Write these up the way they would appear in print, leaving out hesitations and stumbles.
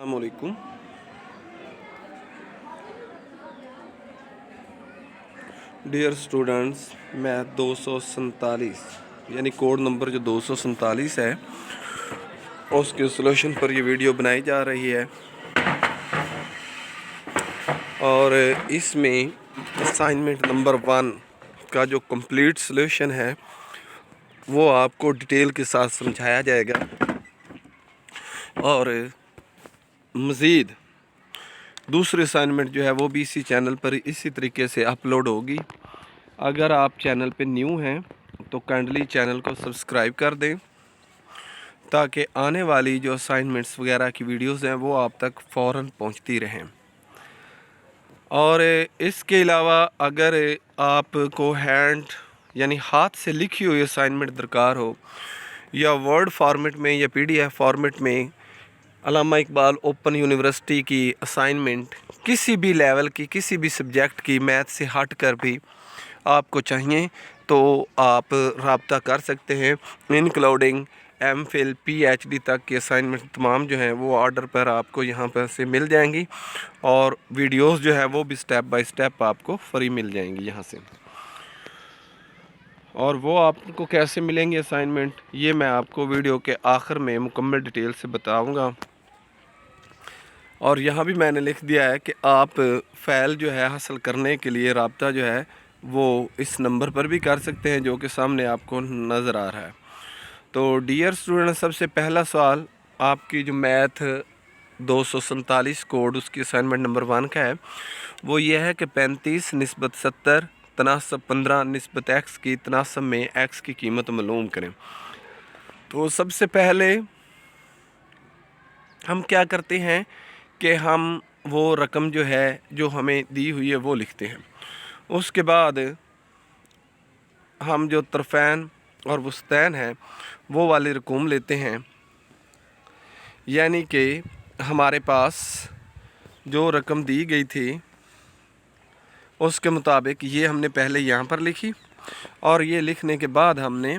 अस्सलामुअलैकुम। Dear students, math 247 यानी code number जो 247 है उसके सॉल्यूशन पर ये वीडियो बनाई जा रही है और इसमें असाइनमेंट नंबर 1 का जो कंप्लीट सॉल्यूशन है वो आपको डिटेल के साथ समझाया जाएगा और मज़ीद दूसरी असाइनमेंट जो है वो भी इसी चैनल पर इसी तरीके से अपलोड होगी। अगर आप चैनल पे न्यू हैं तो काइंडली चैनल को सब्सक्राइब कर दें ताकि आने वाली जो असाइनमेंट्स वगैरह की वीडियोस हैं वो आप तक फ़ौरन पहुंचती रहें। और इसके अलावा अगर आपको हैंड यानी हाथ से लिखी हुई असाइनमेंट दरकार हो या वर्ड फॉर्मेट में या PDF फॉर्मेट में अल्लामा इकबाल ओपन यूनिवर्सिटी की असाइनमेंट किसी भी लेवल की किसी भी सब्जेक्ट की मैथ से हट कर भी आपको चाहिए तो आप रब्ता कर सकते हैं। इंक्लूडिंग MPhil PhD तक की असाइनमेंट तमाम जो हैं वो ऑर्डर पर आपको यहाँ पर से मिल जाएंगी और वीडियोस जो है वो भी स्टेप बाय स्टेप आपको फ्री मिल जाएंगी यहाँ से। और वो आपको कैसे मिलेंगे असाइनमेंट ये मैं आपको वीडियो के आखिर में मुकम्मल डिटेल से बताऊँगा। और यहाँ भी मैंने लिख दिया है कि आप फ़ाइल जो है हासिल करने के लिए रब्ता जो है वो इस नंबर पर भी कर सकते हैं जो कि सामने आपको नज़र आ रहा है। तो डियर स्टूडेंट, सबसे पहला सवाल आपकी जो मैथ 247 कोड उसकी असाइनमेंट नंबर 1 का है वो ये है कि 35 निस्बत 70 तनासब 15 निस्बत x की तनासब में x की कीमत मालूम करें। तो सबसे पहले हम क्या करते हैं कि हम वो रकम जो है जो हमें दी हुई है वो लिखते हैं। उसके बाद हम जो तरफ़ैन और वस्तैन है वो वाली रकूम लेते हैं, यानी कि हमारे पास जो रकम दी गई थी उसके मुताबिक ये हमने पहले यहाँ पर लिखी और ये लिखने के बाद हमने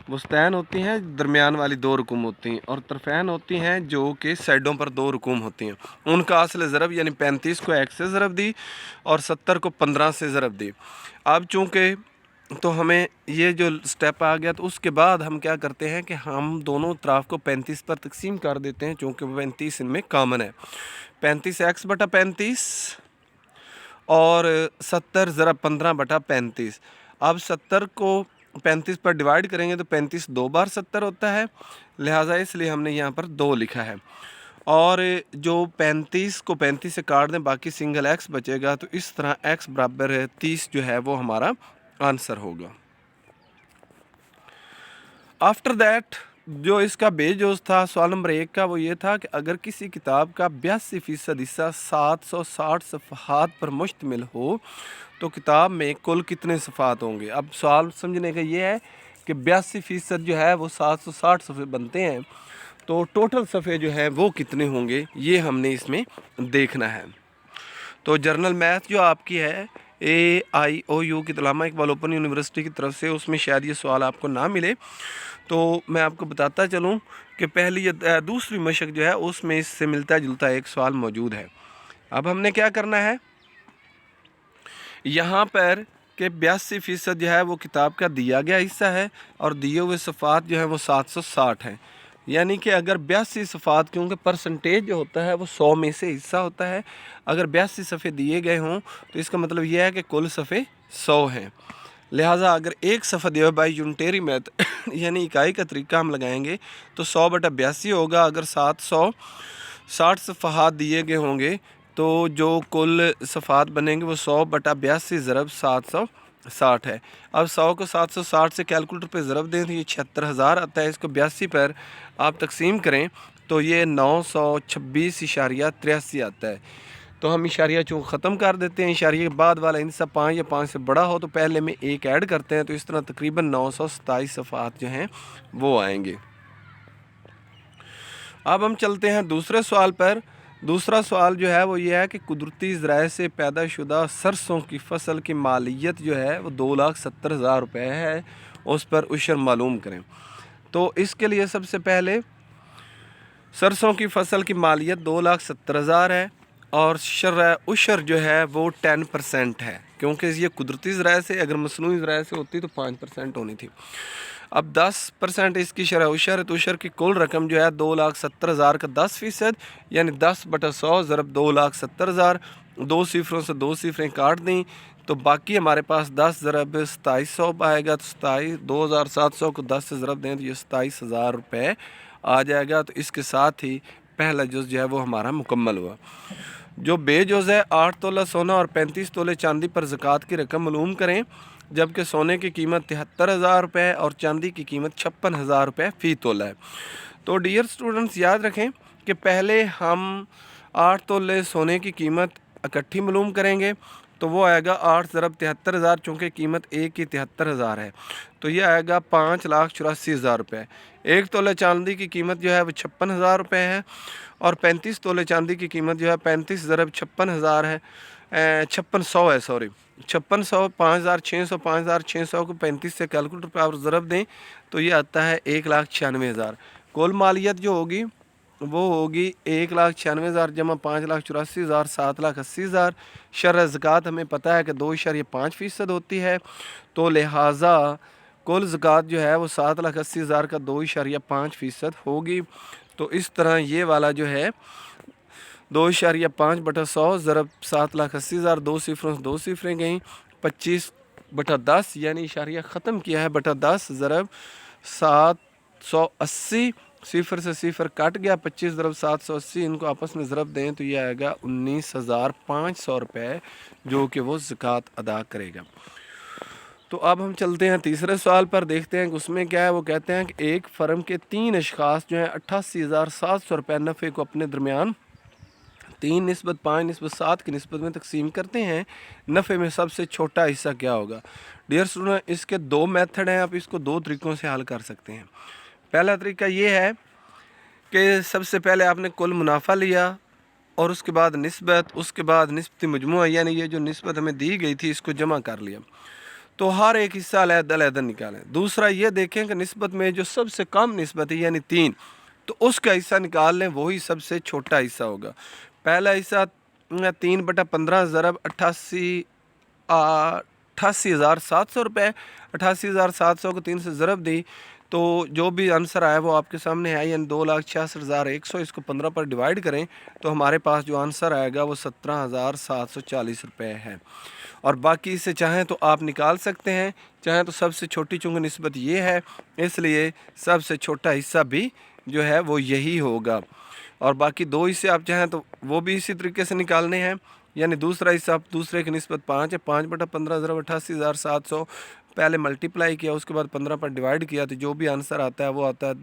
वस्तैन होती हैं दरमियान वाली 2 रकूम होती हैं और तरफ़ैन होती हैं जो कि साइडों पर 2 रकूम होती हैं। उनका असल ज़रब यानी 35 को x से ज़रब दी और 70 को 15 से ज़रब दी। अब चूँकि तो हमें ये जो स्टेप आ गया तो उसके बाद हम क्या करते हैं कि हम दोनों तरफ को 35 पर तकसीम कर देते हैं चूँकि 35 इनमें कॉमन है। 35x/35 और 70 ज़रब 15/35। अब 70 को 35 पर डिवाइड करेंगे तो 35 2 बार 70 होता है, लिहाजा इसलिए हमने यहाँ पर 2 लिखा है। और जो 35 को 35 से काट दें बाकी सिंगल x बचेगा, तो इस तरह x बराबर 30 जो है वो हमारा आंसर होगा। आफ्टर दैट जो इसका बेजोस था सवाल नंबर 1 का वो ये था कि अगर किसी किताब का 82% हिस्सा 760 सफ़हात पर मुश्तमिल हो तो किताब में कुल कितने सफ़हात होंगे। अब सवाल समझने का ये है कि 82% जो है वो 760 सफ़े बनते हैं, तो टोटल सफ़े जो है वो कितने होंगे ये हमने इसमें देखना है। तो जर्नल मैथ जो आपकी है AIOU की अल्लामा इकबाल ओपन यूनिवर्सिटी की तरफ से, उसमें शायद ये सवाल आपको ना मिले, तो मैं आपको बताता चलूँ कि पहली या दूसरी मशक जो है उसमें इससे मिलता जुलता एक सवाल मौजूद है। अब हमने क्या करना है यहाँ पर कि 82% जो है वो किताब का दिया गया हिस्सा है और दिए हुए सफ़ात जो है वो 760 हैं, यानी कि अगर 82 सफ़ात, क्योंकि परसेंटेज जो होता है वो 100 में से हिस्सा होता है, अगर 82 सफ़े दिए गए हों तो इसका मतलब यह है कि कुल सफ़े 100 हैं। लिहाजा अगर एक सफ़ा दिया बाई यूनिटरी मैथ यानी इकाई का तरीका हम लगाएंगे तो 100/82 होगा। अगर 760 सफ़हात दिए गए होंगे तो जो कुल सफ़ात बनेंगे वो 100/82 ज़रब 760 है। अब 100 को 760 से कैलकुलेटर पे ज़रब दें तो ये 76,000 आता है। इसको 82 पर आप तकसीम करें तो ये 926.83 आता है। तो हम इशारिया चूँकि ख़त्म कर देते हैं, इशारिया के बाद वाला इन सब 5 या 5 से बड़ा हो तो पहले में 1 ऐड करते हैं, तो इस तरह तकरीबन 927 सफ़ात जो हैं वो आएंगे। अब हम चलते हैं दूसरे सवाल पर। दूसरा सवाल जो है वो ये है कि कुदरती ज़राए से पैदा शुदा सरसों की फसल की मालियत जो है वो 2,70,000 रुपये है, उस पर उशर मालूम करें। तो इसके लिए सबसे पहले सरसों की फसल की मालियत 2,70,000 है और शरह उशर जो है वो 10% है, क्योंकि ये कुदरती ज़राए से, अगर मसनूई ज़राए से होती तो 5% होनी थी। अब 10% इसकी शरह उशर है, तो उशर की कुल रकम जो है 2,70,000 का 10%, यानी 10/100 ज़रब 2,70,000। दो सिफरों से दो सिफरें काट दी तो बाकी हमारे पास 10 ज़रब 2700 आएगा। तो 2,700 को 10 से ज़रब दें तो ये 27,000 रुपये आ जाएगा। तो इसके साथ ही पहला जुज़ जो है वो हमारा मुकम्मल हुआ। जो बेजुज़ है 8 तोला सोना और 35 तोले चांदी पर ज़कात की रकम मालूम करें, जबकि सोने की कीमत 73,000 रुपये और चांदी की कीमत 56,000 रुपये फ़ी तोला है। तो डियर स्टूडेंट्स, याद रखें कि पहले हम 8 तोले सोने की कीमत इकट्ठी मालूम करेंगे, तो वो आएगा 8 ज़रब 73,000, चूँकि कीमत एक की 73,000 है, तो ये आएगा 5,84,000 रुपये। 1 तोले चांदी की कीमत जो है वो 56,000 रुपये है और 35 तोले चांदी की कीमत जो है 35 ज़रब 56,000 है, 5600 है, सॉरी 5600। 5,600 5,600 को 35 से कैलकुलेटर पर आप ज़रब दें तो ये आता है 1,96,000। कुल मालियत जो होगी वो होगी 1,96,000 जमा 5,84,000 7,80,000। शरह ज़कात हमें पता है कि 2.5% होती है, तो लिहाजा कुल ज़कात जो है वो 7,80,000 का 2.5% होगी। तो इस तरह ये वाला जो है 2.5/100 ज़रब 7,80,000, दो सिफरों से दो सिफरें गई, 25/10 यानी इशारिया ख़त्म किया है बटा 10 ज़रब 780, सिफर से सिफर कट गया, 25 ज़रब 780, इनको आपस में ज़रब दें तो ये आएगा 19,500 रुपये, जो कि वो ज़कात अदा करेगा। तो अब हम चलते हैं तीसरे सवाल पर, देखते हैं कि उसमें क्या है। वो कहते हैं कि एक फ़र्म के 3 अशख़ास जो हैं 88,700 रुपये नफ़े को अपने दरमियान 3:5:7 की निस्बत में तकसीम करते हैं। नफ़े में सबसे छोटा हिस्सा क्या होगा? डियर स्टूडेंट, इसके दो मेथड हैं, आप इसको दो तरीक़ों से हल कर सकते हैं। पहला तरीका ये है कि सबसे पहले आपने कुल मुनाफा लिया और उसके बाद निस्बत, उसके बाद निस्बती मजमूआ, यानी ये जो निस्बत हमें दी गई थी इसको जमा कर लिया, तो हर एक हिस्सा अलग-अलग निकालें। दूसरा ये देखें कि निस्बत में जो सबसे कम निस्बत है यानी 3, तो उसका हिस्सा निकाल लें, वही सबसे छोटा हिस्सा होगा। पहला हिस्सा 3/15 ज़रब 88,700 रुपये। 88,700 को 3 से ज़रब दी तो जो भी आंसर आया वो आपके सामने है, यानी 2,66,100। इसको 15 पर डिवाइड करें तो हमारे पास जो आंसर आएगा वो 17,740 रुपये है। और बाकी इसे चाहें तो आप निकाल सकते हैं, चाहें तो सबसे छोटी चूँकि निस्बत ये है इसलिए सबसे छोटा हिस्सा भी जो है वो यही होगा। और बाकी दो हिस्से आप चाहें तो वो भी इसी तरीके से निकालने हैं, यानी दूसरा हिस्सा दूसरे की निस्बत 5 है। 5/15 ज़रब 88,700 पहले मल्टीप्लाई किया, उसके बाद 15 पर डिवाइड किया, तो जो भी आंसर आता है वो आता है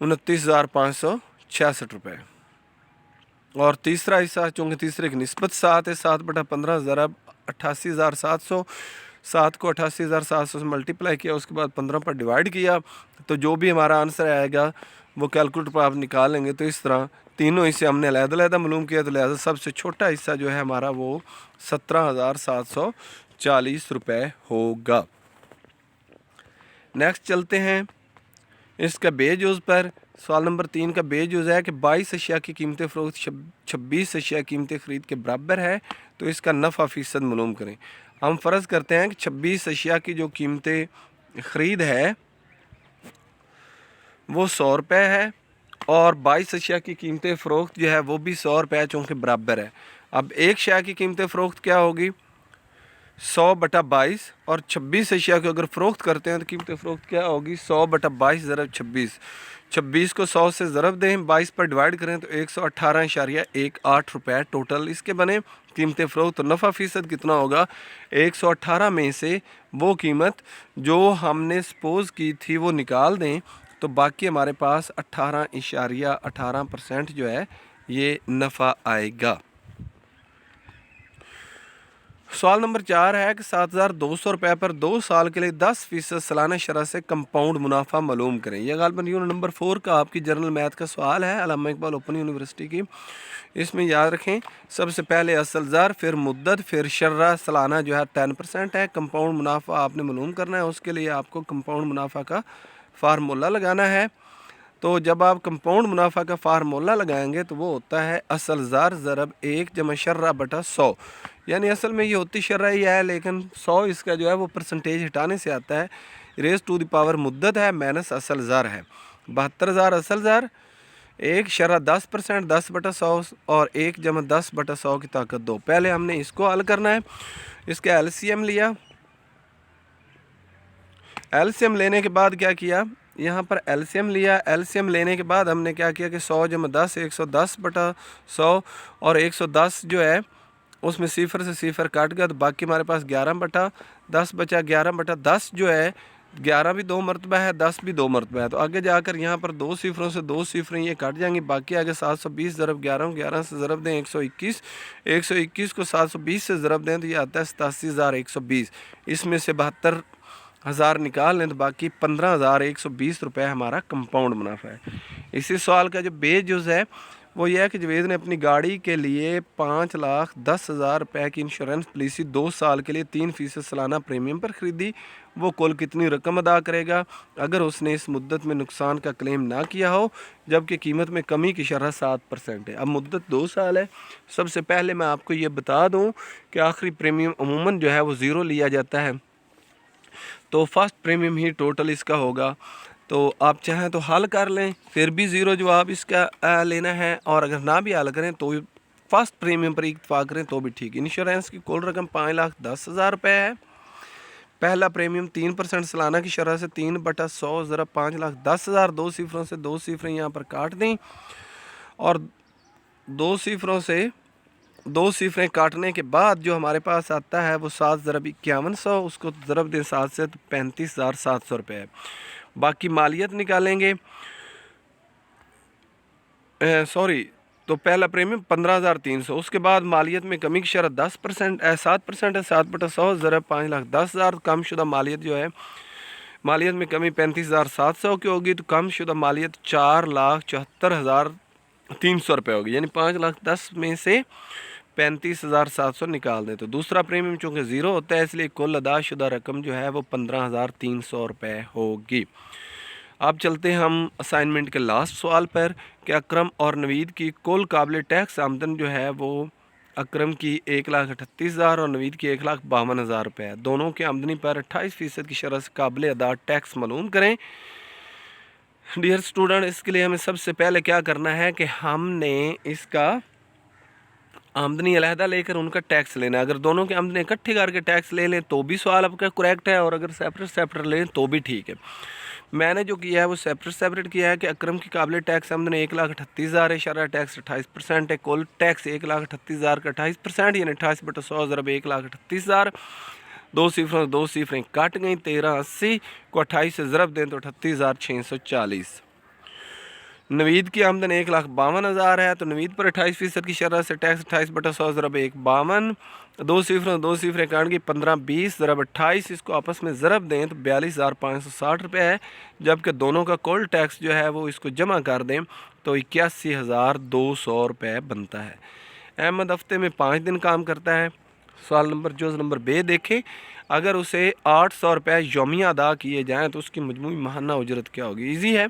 29,566 रुपये। और तीसरा हिस्सा चूँकि तीसरे की निस्बत 7 है, 7/15 ज़रब 88,700, 7 को 88,700 से मल्टीप्लाई किया, उसके बाद 15 पर डिवाइड किया, तो जो भी हमारा आंसर आएगा वो कैलकुलेटर पर आप निकालेंगे। तो इस तरह तीनों हिस्से हमने अलग-अलग मालूम किया, तो लिहाजा सबसे छोटा हिस्सा जो है हमारा वो 17,740 रुपये होगा। नेक्स्ट चलते हैं इसका बेजुज़ पर। सवाल नंबर 3 का बेजुज़ है कि 22 अशिया की कीमतें फ़रोख्त 26 अशिया कीमतें ख़रीद के बराबर है, तो इसका नफ़ा फ़ीसद मालूम करें। हम फ़र्ज़ करते हैं कि 26 अशिया की जो कीमतें ख़रीद है वो 100 रुपये है और 22 अशिया की कीमतें फ़रोख्त जो है वो भी 100 रुपये चूँकि बराबर है। अब एक अशिया की कीमतें फ़रोख्त क्या होगी? 100/22, और 26 अशिया को अगर फ़रोख्त करते हैं तो कीमत फ़रोख्त क्या होगी? 100/22 ज़रब 26। 26 को 100 से ज़रब दें, 22 पर डिवाइड करें तो 118.18 रुपये टोटल इसके बने कीमत फ़रोख्त। तो नफ़ा फ़ीसद कितना होगा? 118 में से वो कीमत जो हमने सपोज़ की थी वो निकाल दें, तो बाकी हमारे पास 18.18% जो है ये नफ़ा आएगा। सवाल नंबर 4 है कि 7,200 रुपये पर 2 साल के लिए 10% सालाना शरह से कंपाउंड मुनाफा मालूम करें। यह गालिबन यूनिट नंबर 4 का आपकी जनरल मैथ का सवाल है, अल्लामा इकबाल ओपन यूनिवर्सिटी की। इसमें याद रखें सबसे पहले असल ज़र, फिर मुद्दत, फिर शर्रा। सालाना जो है 10% है। कंपाउंड मुनाफा आपने मालूम करना है, उसके लिए आपको कंपाउंड मुनाफा का फार्मूला लगाना है। تو جب آپ کمپاؤنڈ منافع کا فارمولہ لگائیں گے تو وہ ہوتا ہے اصل زار ضرب 1 جمع شرح بٹا 100، یعنی اصل میں یہ ہوتی شرح ہی ہے لیکن 100 اس کا جو ہے وہ پرسنٹیج ہٹانے سے آتا ہے، ریز ٹو دی پاور مدت ہے مائنس اصل زار ہے، 72,000 اصل زار، 1 شرح 10%، 10 بٹا 100 اور 1 جمع 10 بٹا 100 کی طاقت 2۔ پہلے ہم نے اس کو حل کرنا ہے، اس کا ایل سی ایم لیا، ایل سی ایم لینے کے بعد کیا کیا، یہاں پر ایل سی ایم لیا، ایل سی ایم لینے کے بعد ہم نے کیا کیا کہ 100 جمع 10 110 بٹا 100 اور 110 جو ہے اس میں صفر سے صفر کٹ گیا تو باقی ہمارے پاس 11 بٹا 10 بچا، 11 بٹا 10 جو ہے 11 بھی 2 مرتبہ ہے، 10 بھی 2 مرتبہ ہے، تو آگے جا کر یہاں پر 2 صفروں سے 2 صفریں یہ کٹ جائیں گی، باقی آگے 720 ضرب 11، 11 سے ضرب دیں 121، 121 کو 720 سے ضرب دیں تو یہ آتا ہے 87,120، اس میں سے 72,000 نکال لیں تو باقی 15,120 روپے ہمارا کمپاؤنڈ منافع ہے۔ اسی سوال کا جو بے جز ہے وہ یہ ہے کہ جوید نے اپنی گاڑی کے لیے 5,10,000 روپے کی انشورنس پالیسی 2 سال کے لیے 3% سالانہ پریمیم پر خریدی، وہ کل کتنی رقم ادا کرے گا اگر اس نے اس مدت میں نقصان کا کلیم نہ کیا ہو جبکہ قیمت میں کمی کی شرح 7% ہے۔ اب مدت 2 سال ہے، سب سے پہلے میں آپ کو یہ بتا دوں کہ آخری پریمیم عموماً جو ہے وہ 0 لیا جاتا ہے، تو فرسٹ پریمیم ہی ٹوٹل اس کا ہوگا، تو آپ چاہیں تو حل کر لیں پھر بھی 0 جواب اس کا لینا ہے، اور اگر نہ بھی حل کریں تو فرسٹ پریمیم پر اتفاق کریں تو بھی ٹھیک۔ انشورنس کی کل رقم 5,10,000 روپے ہے، پہلا پریمیم 3% سالانہ کی شرح سے 3 بٹا 100 ضرب 5,10,000، 2 صفروں سے 2 صفریں یہاں پر کاٹ دیں اور 2 صفروں سے 2 صفریں کاٹنے کے بعد جو ہمارے پاس آتا ہے وہ 7 ضرب 5100، اس کو ضرب دیں 7 سے تو 35,700 روپے ہے۔ باقی مالیت نکالیں گے، تو پہلا پریمیم 15,300، اس کے بعد مالیت میں کمی کی شرح 7% ہے، 7 بٹا 100 ضرب 5,10,000، کم شدہ مالیت جو ہے مالیت میں کمی 35,700 کی ہوگی، تو کم شدہ مالیت 4,74,300 روپے ہوگی، یعنی 5,10,000 میں سے 35,700 نکال دیں، تو دوسرا پریمیم چونکہ 0 ہوتا ہے اس لیے کل ادا شدہ رقم جو ہے وہ 15,300 روپے ہوگی۔ اب چلتے ہیں ہم اسائنمنٹ کے لاسٹ سوال پر کہ اکرم اور نوید کی کل قابل ٹیکس آمدن جو ہے وہ اکرم کی 1,38,000 اور نوید کی 1,52,000 روپے ہے، دونوں کی آمدنی پر 28% کی شرح سے قابل ادا ٹیکس معلوم کریں۔ ڈیئر اسٹوڈنٹ، اس کے لیے ہمیں سب سے پہلے کیا کرنا ہے کہ ہم نے اس کا آمدنی علیحدہ لے کر ان کا ٹیکس لینا ہے، اگر دونوں کی آمدنی اکٹھی کر کے ٹیکس لے لیں تو بھی سوال آپ کا کریکٹ ہے، اور اگر سیپریٹ لیں تو بھی ٹھیک ہے۔ میں نے جو کیا ہے وہ سیپریٹ کیا ہے کہ اکرم کی قابل ٹیکس آمدنی 1,38,000 ہے، شرح ٹیکس 28% ہے، کل ٹیکس 1,38,000 کا 28% یعنی 28 بٹا 100 ضرب 1,38,000، 2 صفروں 2 صفریں کٹ گئیں، 1380 کو 28 سے ضرب دیں تو 38,640۔ نوید کی آمدن 1,52,000 ہے، تو نوید پر 28% کی شرح سے ٹیکس 28 بٹا 100 ضرب 1,52، 2 صفروں 2 صفریں کاٹ گئی، 1520 ضرب 28، اس کو آپس میں ضرب دیں تو 42,560 روپے ہے، جبکہ دونوں کا کل ٹیکس جو ہے وہ اس کو جمع کر دیں تو 81,200 روپے بنتا ہے۔ احمد ہفتے میں 5 دن کام کرتا ہے۔ سوال جز نمبر بے دیکھیں، اگر اسے 800 روپے یومیہ ادا کیے جائیں تو اس کی مجموعی ماہانہ اجرت کیا ہوگی؟ ایزی ہے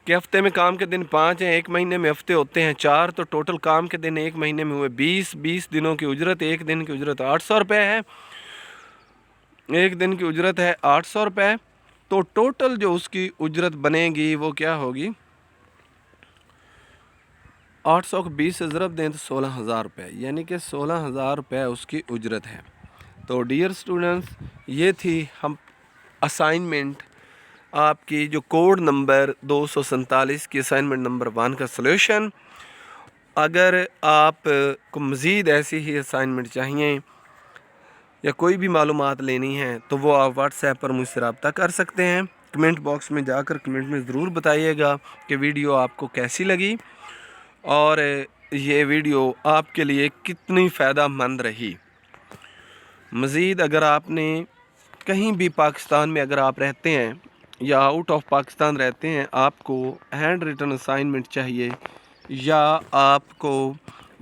کہ ہفتے میں کام کے دن 5 ہیں، ایک مہینے میں ہفتے ہوتے ہیں 4، تو ٹوٹل کام کے دن ایک مہینے میں ہوئے 20 دنوں کی اجرت، ایک دن کی اجرت 800 روپے ہے، ایک دن کی اجرت ہے 800 روپے، تو ٹوٹل جو اس کی اجرت بنے گی وہ کیا ہوگی؟ 800 کو 20 سے ضرب دیں تو 16,000 روپے، یعنی کہ 16,000 روپے اس کی اجرت ہے۔ تو ڈیئر اسٹوڈنٹس، یہ تھی ہم اسائنمنٹ آپ کی جو کوڈ نمبر 247 کی اسائنمنٹ نمبر 1 کا سلیوشن۔ اگر آپ کو مزید ایسی ہی اسائنمنٹ چاہیے یا کوئی بھی معلومات لینی ہیں تو وہ آپ واٹس ایپ پر مجھ سے رابطہ کر سکتے ہیں۔ کمنٹ باکس میں جا کر کمنٹ میں ضرور بتائیے گا کہ ویڈیو آپ کو کیسی لگی اور یہ ویڈیو آپ کے لیے کتنی فائدہ مند رہی۔ مزید اگر آپ نے کہیں بھی پاکستان میں اگر آپ رہتے ہیں یا آؤٹ آف پاکستان رہتے ہیں، آپ کو ہینڈ ریٹن اسائنمنٹ چاہیے یا آپ کو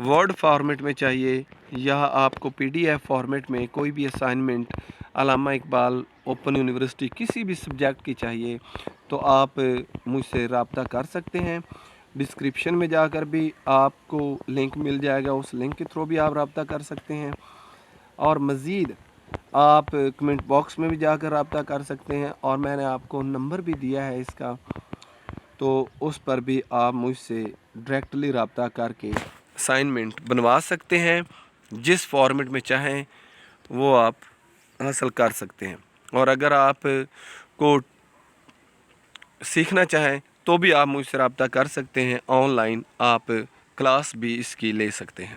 ورڈ فارمیٹ میں چاہیے یا آپ کو PDF فارمیٹ میں کوئی بھی اسائنمنٹ علامہ اقبال اوپن یونیورسٹی کسی بھی سبجیکٹ کی چاہیے تو آپ مجھ سے رابطہ کر سکتے ہیں۔ ڈسکرپشن میں جا کر بھی آپ کو لنک مل جائے گا، اس لنک کے تھرو بھی آپ رابطہ کر سکتے ہیں، اور مزید آپ کمنٹ باکس میں بھی جا کر رابطہ کر سکتے ہیں، اور میں نے آپ کو نمبر بھی دیا ہے اس کا، تو اس پر بھی آپ مجھ سے ڈائریکٹلی رابطہ کر کے اسائنمنٹ بنوا سکتے ہیں، جس فارمیٹ میں چاہیں وہ آپ حاصل کر سکتے ہیں۔ اور اگر آپ کو سیکھنا چاہیں تو بھی آپ مجھ سے رابطہ کر سکتے ہیں، آن لائن آپ کلاس بھی اس کی لے سکتے ہیں۔